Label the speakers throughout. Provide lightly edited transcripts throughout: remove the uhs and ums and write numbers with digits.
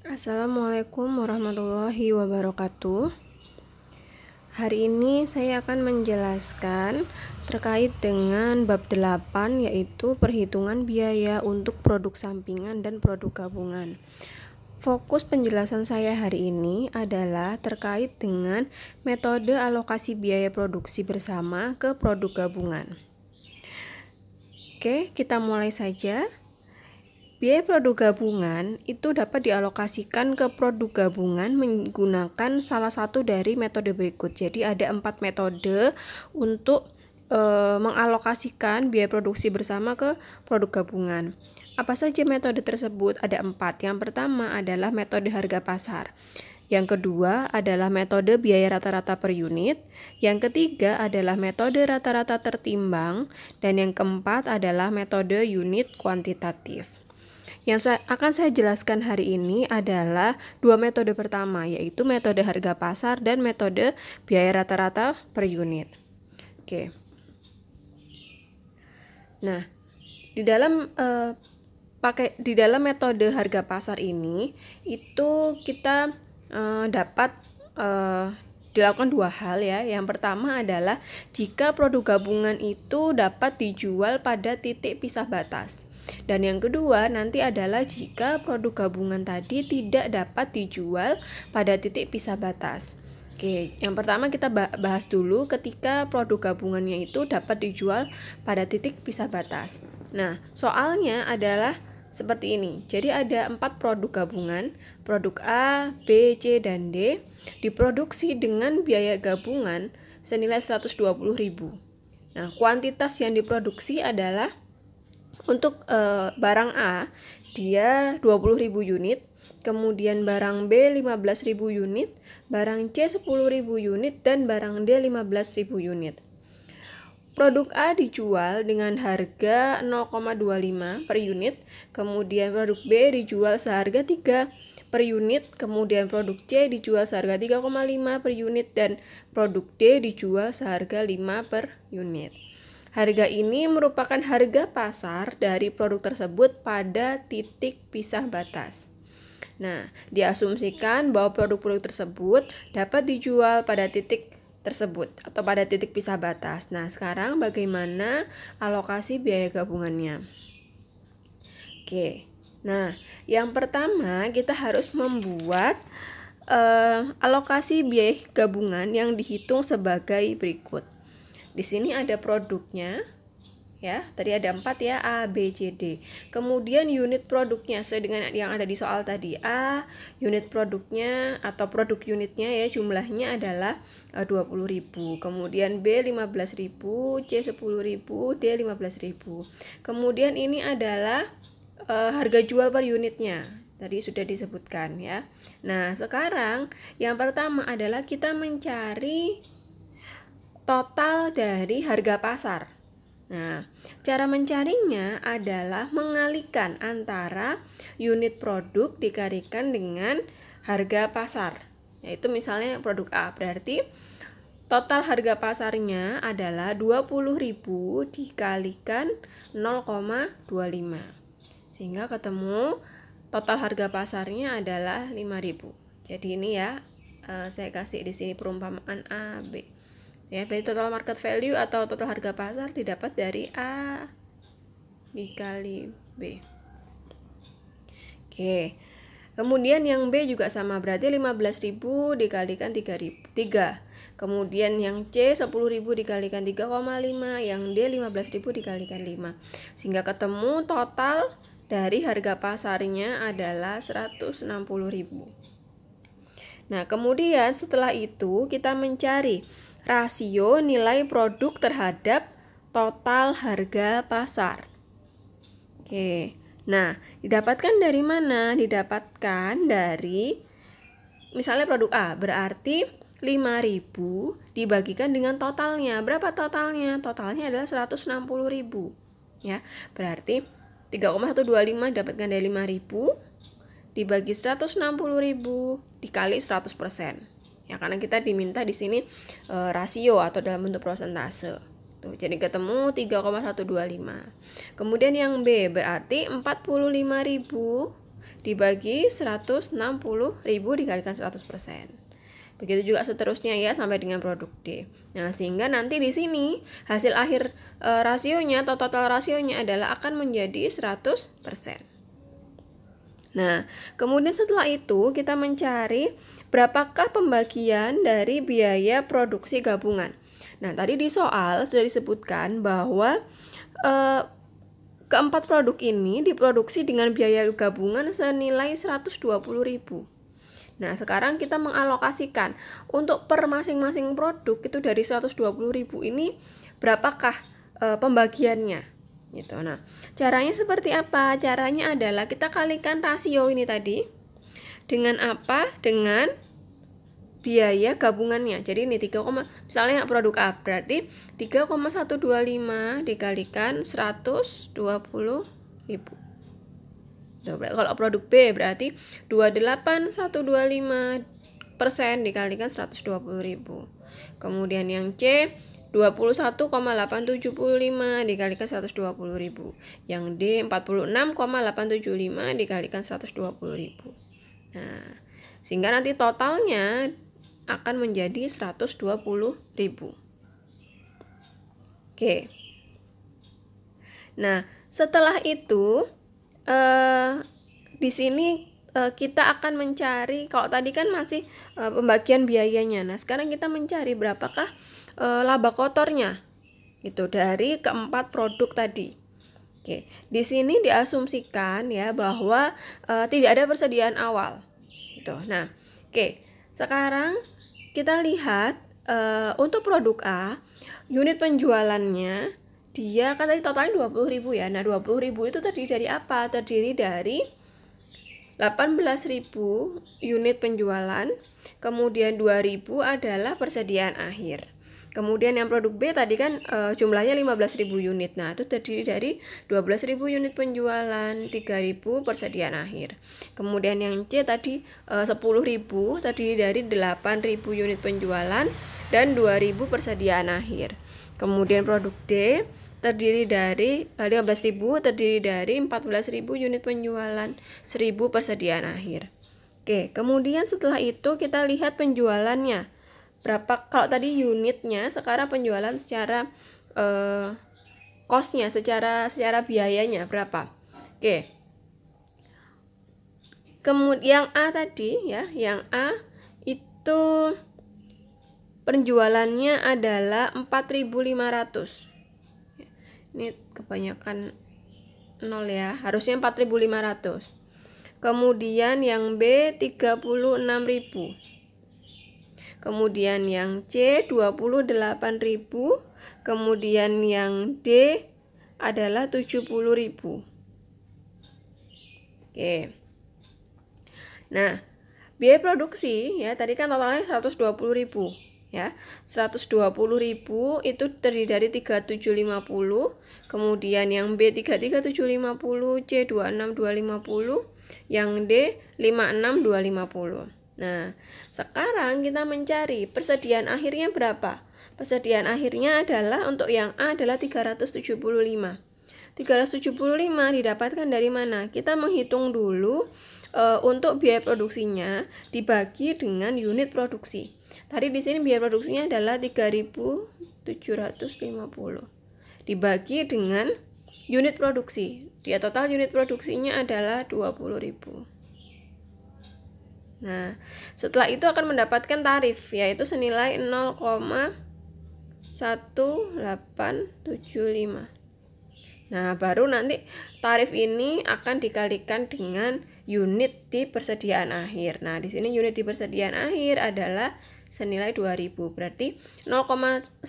Speaker 1: Assalamualaikum warahmatullahi wabarakatuh. Hari ini saya akan menjelaskan terkait dengan bab 8, yaitu perhitungan biaya untuk produk sampingan dan produk gabungan. Fokus penjelasan saya hari ini adalah terkait dengan metode alokasi biaya produksi bersama ke produk gabungan. Oke, kita mulai saja. Biaya produk gabungan itu dapat dialokasikan ke produk gabungan menggunakan salah satu dari metode berikut. Jadi ada 4 metode untuk mengalokasikan biaya produksi bersama ke produk gabungan. Apa saja metode tersebut? Ada 4. Yang pertama adalah metode harga pasar. Yang kedua adalah metode biaya rata-rata per unit. Yang ketiga adalah metode rata-rata tertimbang. Dan yang keempat adalah metode unit kuantitatif. Yang akan saya jelaskan hari ini adalah dua metode pertama, yaitu metode harga pasar dan metode biaya rata-rata per unit. Oke. Nah, di dalam metode harga pasar ini itu kita dapat dilakukan dua hal ya. Yang pertama adalah jika produk gabungan itu dapat dijual pada titik pisah batas. Dan yang kedua nanti adalah jika produk gabungan tadi tidak dapat dijual pada titik pisah batas. Oke, yang pertama kita bahas dulu ketika produk gabungannya itu dapat dijual pada titik pisah batas. Nah, soalnya adalah seperti ini. Jadi ada 4 produk gabungan, produk A, B, C, dan D diproduksi dengan biaya gabungan senilai 120.000. Nah, kuantitas yang diproduksi adalah untuk barang A dia 20.000 unit, kemudian barang B 15.000 unit, barang C 10.000 unit, dan barang D 15.000 unit. Produk A dijual dengan harga 0,25 per unit, kemudian produk B dijual seharga 3 per unit, kemudian produk C dijual seharga 3,5 per unit, dan produk D dijual seharga 5 per unit. Harga ini merupakan harga pasar dari produk tersebut pada titik pisah batas. Nah, diasumsikan bahwa produk-produk tersebut dapat dijual pada titik tersebut atau pada titik pisah batas. Nah, sekarang bagaimana alokasi biaya gabungannya? Oke, nah yang pertama kita harus membuat alokasi biaya gabungan yang dihitung sebagai berikut. Di sini ada produknya, ya. Tadi ada 4 ya, A, B, C, D. Kemudian unit produknya sesuai dengan yang ada di soal tadi. A, unit produknya atau produk unitnya ya jumlahnya adalah 20.000. Kemudian B 15.000, C 10.000, D 15.000. Kemudian ini adalah harga jual per unitnya. Tadi sudah disebutkan ya. Nah, sekarang yang pertama adalah kita mencari total dari harga pasar. Nah, cara mencarinya adalah mengalihkan antara unit produk dikalikan dengan harga pasar. Yaitu misalnya produk A, berarti total harga pasarnya adalah 20.000 dikalikan 0,25. Sehingga ketemu total harga pasarnya adalah 5.000. Jadi ini ya, saya kasih di sini perumpamaan A, B. Ya, berarti total market value atau total harga pasar didapat dari A dikali B. Oke. Kemudian yang B juga sama, berarti 15.000 dikalikan 3. Kemudian yang C 10.000 dikalikan 3,5, yang D 15.000 dikalikan 5. Sehingga ketemu total dari harga pasarnya adalah 160.000. Nah, kemudian setelah itu kita mencari rasio nilai produk terhadap total harga pasar. Oke. Nah, didapatkan dari mana? Didapatkan dari misalnya produk A, berarti 5.000 dibagikan dengan totalnya. Berapa totalnya? Totalnya adalah 160.000. Ya, berarti 3,125 didapatkan dari 5.000 dibagi 160.000 dikali 100%. Ya, karena kita diminta di sini rasio atau dalam bentuk persentase. Tuh, jadi ketemu 3,125. Kemudian yang B berarti 45.000 dibagi 160.000 dikalikan 100%. Begitu juga seterusnya ya sampai dengan produk D. Nah, sehingga nanti di sini hasil akhir rasionya atau total rasionya adalah akan menjadi 100%. Nah, kemudian setelah itu kita mencari berapakah pembagian dari biaya produksi gabungan. Nah, tadi di soal sudah disebutkan bahwa keempat produk ini diproduksi dengan biaya gabungan senilai 120.000. Nah, sekarang kita mengalokasikan untuk per masing-masing produk itu dari 120.000 ini berapakah pembagiannya gitu. Nah, caranya seperti apa? Caranya adalah kita kalikan rasio ini tadi dengan apa? Dengan biaya gabungannya. Jadi ini 3, misalnya produk A berarti 3,125 dikalikan 120.000. Kalau produk B berarti 28.125% dikalikan 120.000. Kemudian yang C 21,875 dikalikan 120.000. Yang D 46,875 dikalikan 120.000. Nah, sehingga nanti totalnya akan menjadi 120.000. Oke. Nah, setelah itu di sini kita akan mencari, kalau tadi kan masih pembagian biayanya. Nah, sekarang kita mencari berapakah laba kotornya itu dari keempat produk tadi. Oke, di sini diasumsikan ya bahwa tidak ada persediaan awal. Gitu. Nah, oke. Sekarang kita lihat untuk produk A, unit penjualannya dia kan tadi totalnya 20.000 ya. Nah, 20.000 itu terdiri dari apa? Terdiri dari 18.000 unit penjualan, kemudian 2.000 adalah persediaan akhir. Kemudian yang produk B tadi kan jumlahnya 15.000 unit. Nah, itu terdiri dari 12.000 unit penjualan, 3.000 persediaan akhir. Kemudian yang C tadi 10.000 terdiri dari 8.000 unit penjualan dan 2.000 persediaan akhir. Kemudian produk D terdiri dari 15.000 terdiri dari 14.000 unit penjualan, 1.000 persediaan akhir. Oke, kemudian setelah itu kita lihat penjualannya. Berapa kalau tadi unitnya, sekarang penjualan secara cost-nya, secara biayanya berapa? Oke. Kemudian yang A tadi ya, yang A itu penjualannya adalah 4.500. Ini kebanyakan 0 ya, harusnya 4.500. Kemudian yang B 36.000. Kemudian yang C 28.000. Kemudian yang D adalah 70.000. Oke. Nah, biaya produksi ya tadi kan totalnya 120.000. Ya, 120.000 itu terdiri dari 3750, kemudian yang B 33750, C 26250, yang D 56250. Nah, sekarang kita mencari persediaan akhirnya berapa? Persediaan akhirnya adalah untuk yang A adalah 375. 375 didapatkan dari mana? Kita menghitung dulu untuk biaya produksinya dibagi dengan unit produksi. Tadi di sini biaya produksinya adalah 3.750 dibagi dengan unit produksi. Dia total unit produksinya adalah 20.000. Nah, setelah itu akan mendapatkan tarif yaitu senilai 0,1875. Nah, baru nanti tarif ini akan dikalikan dengan unit di persediaan akhir. Nah, di sini unit di persediaan akhir adalah senilai 2.000. Berarti 0,1875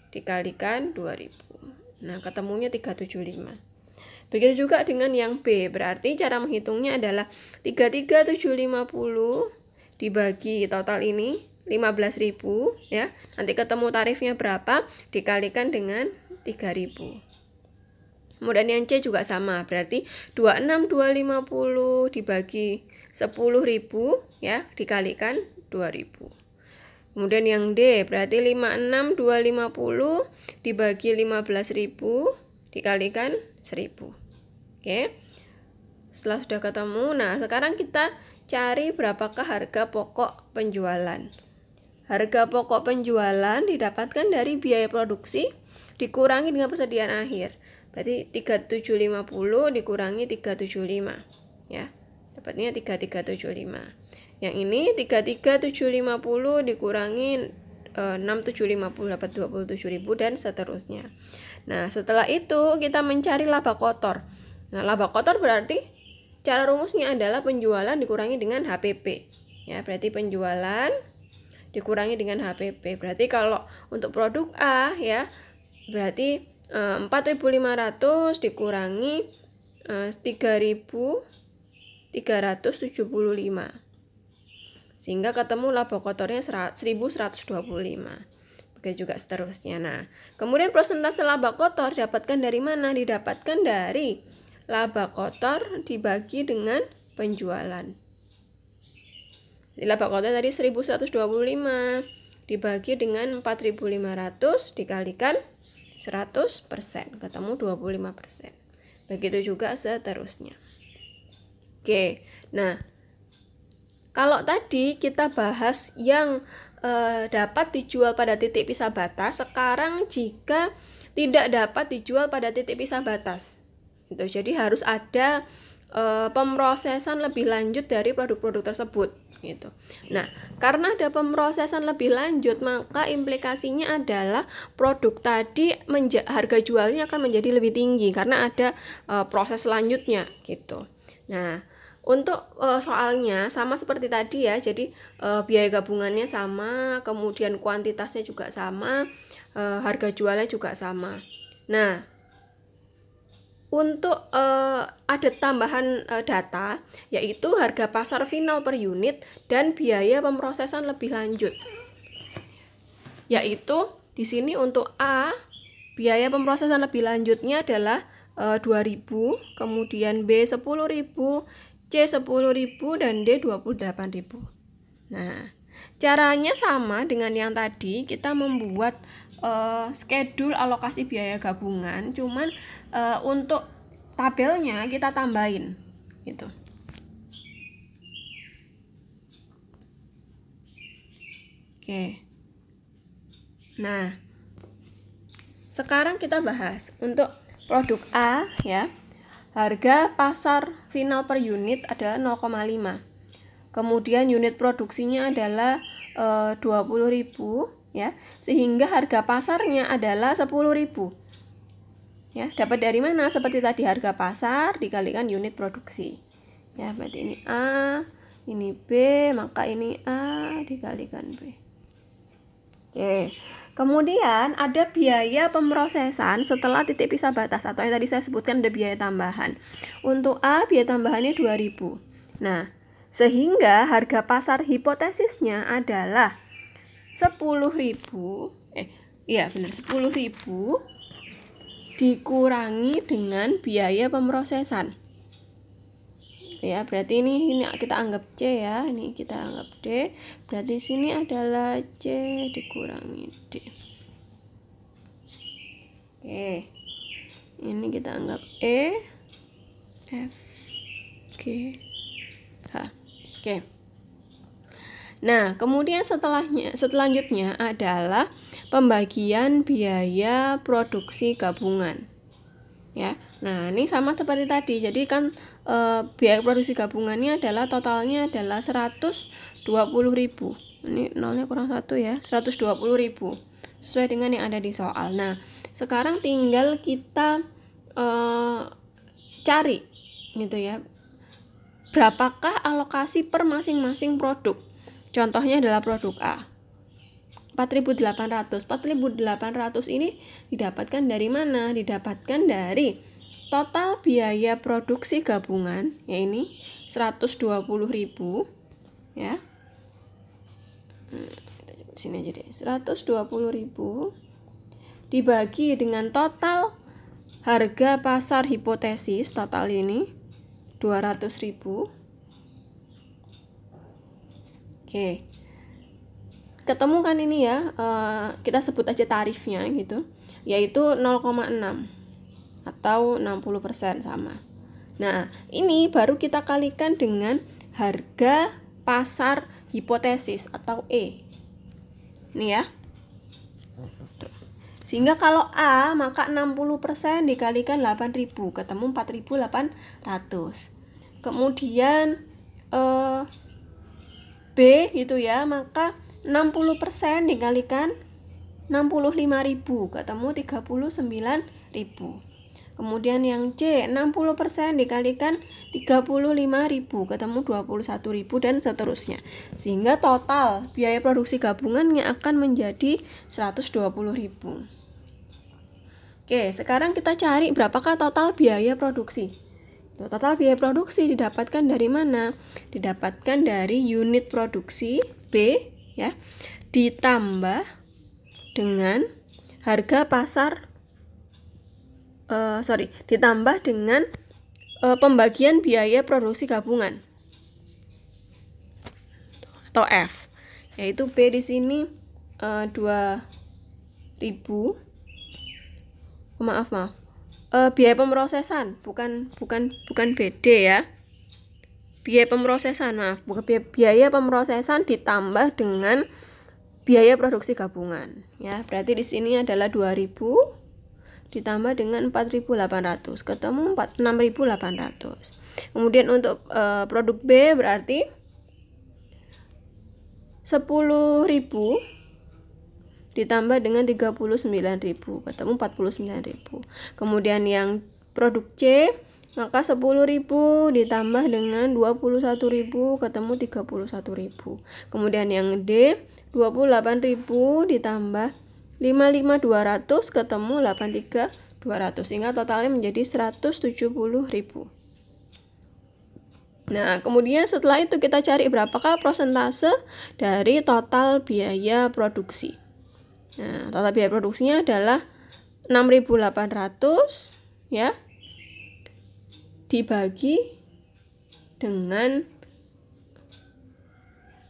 Speaker 1: dikalikan 2.000. Nah, ketemunya 375. Begitu juga dengan yang B. Berarti cara menghitungnya adalah 33.750 dibagi total ini 15.000 ya. Nanti ketemu tarifnya berapa dikalikan dengan 3.000. Kemudian yang C juga sama, berarti 26.250 dibagi 10.000 ya, dikalikan 2.000. Kemudian yang D berarti 56.250 dibagi 15.000 dikalikan 1.000. Oke. Setelah sudah ketemu, nah sekarang kita cari berapakah harga pokok penjualan. Harga pokok penjualan didapatkan dari biaya produksi dikurangi dengan persediaan akhir. Berarti 3750 dikurangi 375. Ya, dapatnya 3375. Yang ini 33750 dikurangi 6750 dapat 27.000 dan seterusnya. Nah, setelah itu kita mencari laba kotor. Nah, laba kotor berarti cara rumusnya adalah penjualan dikurangi dengan HPP. Ya, berarti penjualan dikurangi dengan HPP. Berarti kalau untuk produk A ya, berarti 4.500 dikurangi 3.375. Sehingga ketemu laba kotornya 1.125. Begitu juga seterusnya. Nah, kemudian persentase laba kotor didapatkan dari mana? Didapatkan dari laba kotor dibagi dengan penjualan. Laba kotor tadi 1.125 dibagi dengan 4.500 dikalikan 100%, ketemu 25%. Begitu juga seterusnya. Oke, nah kalau tadi kita bahas yang dapat dijual pada titik pisah batas, sekarang jika tidak dapat dijual pada titik pisah batas, gitu. Jadi harus ada pemrosesan lebih lanjut dari produk-produk tersebut, gitu. Nah, karena ada pemrosesan lebih lanjut, maka implikasinya adalah produk tadi harga jualnya akan menjadi lebih tinggi karena ada proses selanjutnya, gitu. Nah, untuk soalnya sama seperti tadi ya, jadi biaya gabungannya sama, kemudian kuantitasnya juga sama, harga jualnya juga sama. Nah, untuk ada tambahan data, yaitu harga pasar final per unit dan biaya pemrosesan lebih lanjut. Yaitu di sini untuk A, biaya pemrosesan lebih lanjutnya adalah 2.000, kemudian B 10.000, C 10.000 dan D 28.000. Nah, caranya sama dengan yang tadi, kita membuat schedule alokasi biaya gabungan, cuman untuk tabelnya kita tambahin gitu. Oke. Nah, sekarang kita bahas untuk produk A ya. Harga pasar final per unit adalah 0,5. Kemudian unit produksinya adalah 20.000 ya. Sehingga harga pasarnya adalah 10.000. Ya, dapat dari mana? Seperti tadi harga pasar dikalikan unit produksi. Ya, berarti ini A, ini B, maka ini A dikalikan B. Oke. Kemudian ada biaya pemrosesan setelah titik pisah batas atau yang tadi saya sebutkan ada biaya tambahan. Untuk A biaya tambahannya 2.000. Nah, sehingga harga pasar hipotesisnya adalah 10.000. 10.000 dikurangi dengan biaya pemrosesan. Ya, berarti ini kita anggap C ya, ini kita anggap D. Berarti sini adalah C dikurangi D. Oke. Ini kita anggap E, F, G, H. Oke. Nah, kemudian selanjutnya adalah pembagian biaya produksi gabungan. Ya. Nah, ini sama seperti tadi. Jadi kan biaya produksi gabungannya adalah totalnya adalah 120.000. Ini nolnya kurang 1 ya. 120.000 sesuai dengan yang ada di soal. Nah, sekarang tinggal kita cari gitu ya. Berapakah alokasi per masing-masing produk? Contohnya adalah produk A. 4.800. 4.800 ini didapatkan dari mana? Didapatkan dari total biaya produksi gabungan, ya ini 120.000 ya. Sini aja deh. 120.000 dibagi dengan total harga pasar hipotesis, total ini 200.000. Oke. Ketemu kan ini ya, kita sebut aja tarifnya gitu, yaitu 0,6 atau 60% sama. Nah, ini baru kita kalikan dengan harga pasar hipotesis atau E. Ini ya. Sehingga kalau A, maka 60% dikalikan 8.000, ketemu 4.800. Kemudian B gitu ya, maka 60% dikalikan 65.000, ketemu 39.000. Kemudian yang C, 60% dikalikan 35.000, ketemu 21.000 dan seterusnya. Sehingga total biaya produksi gabungannya akan menjadi 120.000. Oke, sekarang kita cari berapakah total biaya produksi. Total biaya produksi didapatkan dari mana? Didapatkan dari unit produksi B ya, ditambah dengan harga pasar ditambah dengan pembagian biaya produksi gabungan atau F, yaitu B di sini 2.000. Maaf. Biaya pemrosesan, bukan BD ya. Biaya pemrosesan, biaya pemrosesan ditambah dengan biaya produksi gabungan ya. Berarti di sini adalah 2.000 ditambah dengan 4.800, ketemu 6.800. Kemudian untuk produk B berarti 10.000 ditambah dengan 39.000, ketemu 49.000. Kemudian yang produk C, maka 10.000 ditambah dengan 21.000, ketemu 31.000. Kemudian yang D, 28.000 ditambah 55.200, ketemu 83.200, sehingga totalnya menjadi 170.000. Nah, kemudian setelah itu kita cari berapakah persentase dari total biaya produksi. Nah, total biaya produksinya adalah 6.800 ya, dibagi dengan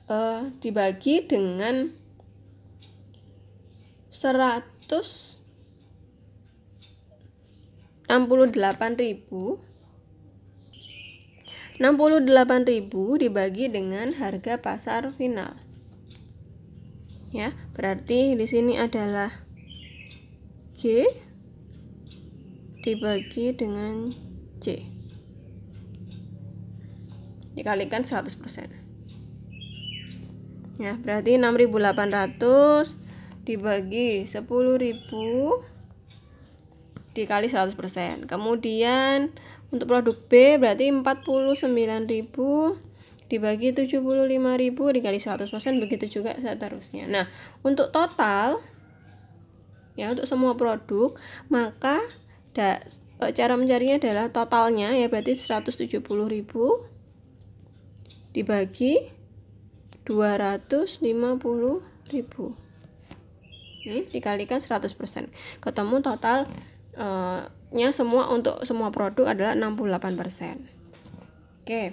Speaker 1: 68.000 dibagi dengan harga pasar final. Ya, berarti di sini adalah G dibagi dengan C dikalikan 100%. Ya, berarti 6.800 dibagi 10.000 dikali 100%. Kemudian untuk produk B berarti 49.000 dibagi 75.000 dikali 100%, begitu juga seterusnya. Nah, untuk total ya, untuk semua produk, maka cara mencarinya adalah totalnya ya, berarti 170.000 dibagi 250.000 ini dikalikan 100%, ketemu totalnya semua untuk semua produk adalah 68%. Oke.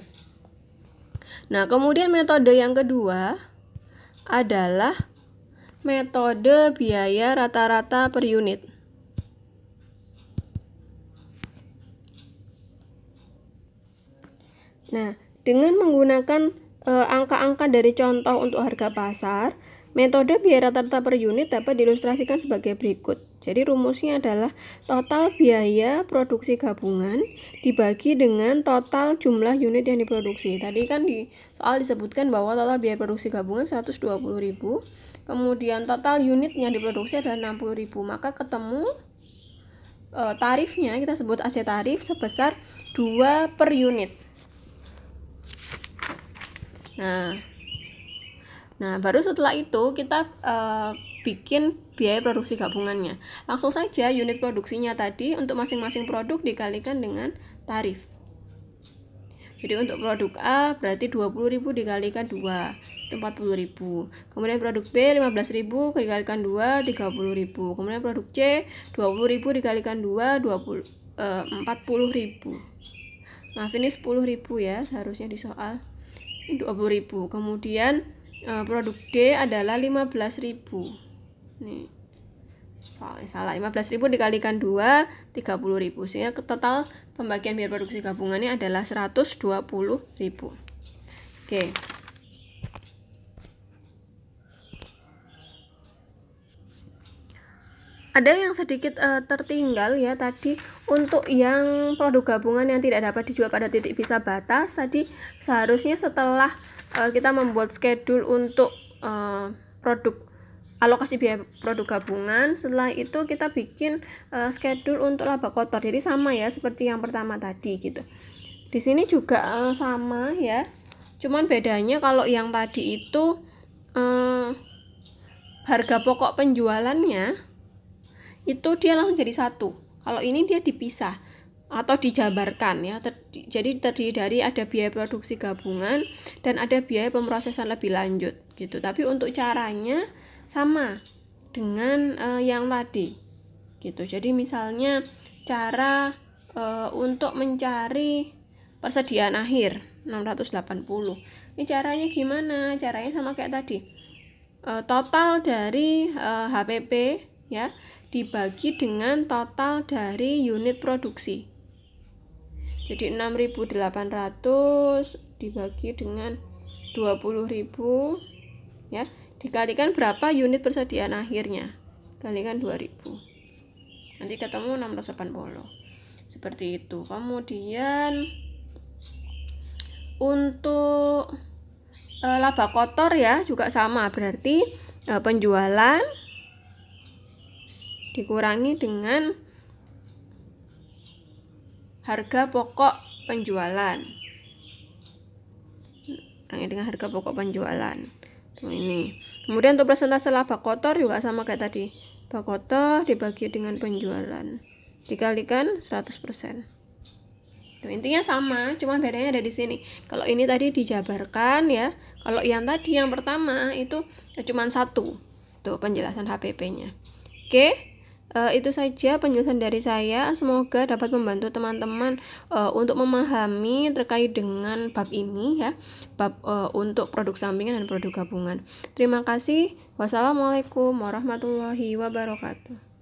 Speaker 1: Nah, kemudian metode yang kedua adalah metode biaya rata-rata per unit. Nah, dengan menggunakan angka-angka dari contoh untuk harga pasar, metode biaya rata-rata per unit dapat diilustrasikan sebagai berikut. Jadi rumusnya adalah total biaya produksi gabungan dibagi dengan total jumlah unit yang diproduksi. Tadi kan di soal disebutkan bahwa total biaya produksi gabungan 120.000, kemudian total unit yang diproduksi adalah 60.000, maka ketemu tarifnya, kita sebut AC tarif sebesar 2 per unit. Nah, baru setelah itu kita bikin biaya produksi gabungannya. Langsung saja unit produksinya tadi untuk masing-masing produk dikalikan dengan tarif. Jadi untuk produk A berarti 20.000 dikalikan 2, itu 40.000. Kemudian produk B 15.000 dikalikan 2, 30.000. Kemudian produk C 20.000 dikalikan 2, 40.000. Maaf, ini 10.000 ya, seharusnya di soal 20.000. Kemudian produk D adalah 15.000. Nih, Soalnya salah, 15.000 dikalikan 2, 30.000. Sehingga total pembagian biaya produksi gabungannya adalah 120.000. Oke. Ada yang sedikit tertinggal ya tadi, untuk yang produk gabungan yang tidak dapat dijual pada titik bisa batas tadi, seharusnya setelah kita membuat schedule untuk produk alokasi biaya produk gabungan, setelah itu kita bikin schedule untuk laba kotor. Jadi sama ya seperti yang pertama tadi gitu. Di sini juga sama ya, cuman bedanya kalau yang tadi itu harga pokok penjualannya itu dia langsung jadi satu. Kalau ini dia dipisah atau dijabarkan ya. Jadi terdiri dari ada biaya produksi gabungan dan ada biaya pemrosesan lebih lanjut gitu. Tapi untuk caranya sama dengan yang tadi gitu. Jadi misalnya cara untuk mencari persediaan akhir 680. Ini caranya gimana? Caranya sama kayak tadi. Total dari HPP ya dibagi dengan total dari unit produksi. Jadi 6.800 dibagi dengan 20.000 ya, dikalikan berapa unit persediaan akhirnya, kalikan 2.000, nanti ketemu 680. Seperti itu. Kemudian untuk laba kotor ya juga sama, berarti penjualan dikurangi dengan harga pokok penjualan. Kurangi dengan harga pokok penjualan. Tuh ini. Kemudian untuk persentase laba kotor juga sama kayak tadi. Laba kotor dibagi dengan penjualan. Dikalikan 100%. Tuh, intinya sama, cuman bedanya ada di sini. Kalau ini tadi dijabarkan ya. Kalau yang tadi yang pertama itu cuma satu. Tuh penjelasan HPP-nya. Oke. Itu saja penjelasan dari saya. Semoga dapat membantu teman-teman untuk memahami terkait dengan bab ini ya, bab untuk produk sampingan dan produk gabungan. Terima kasih. Wassalamualaikum warahmatullahi wabarakatuh.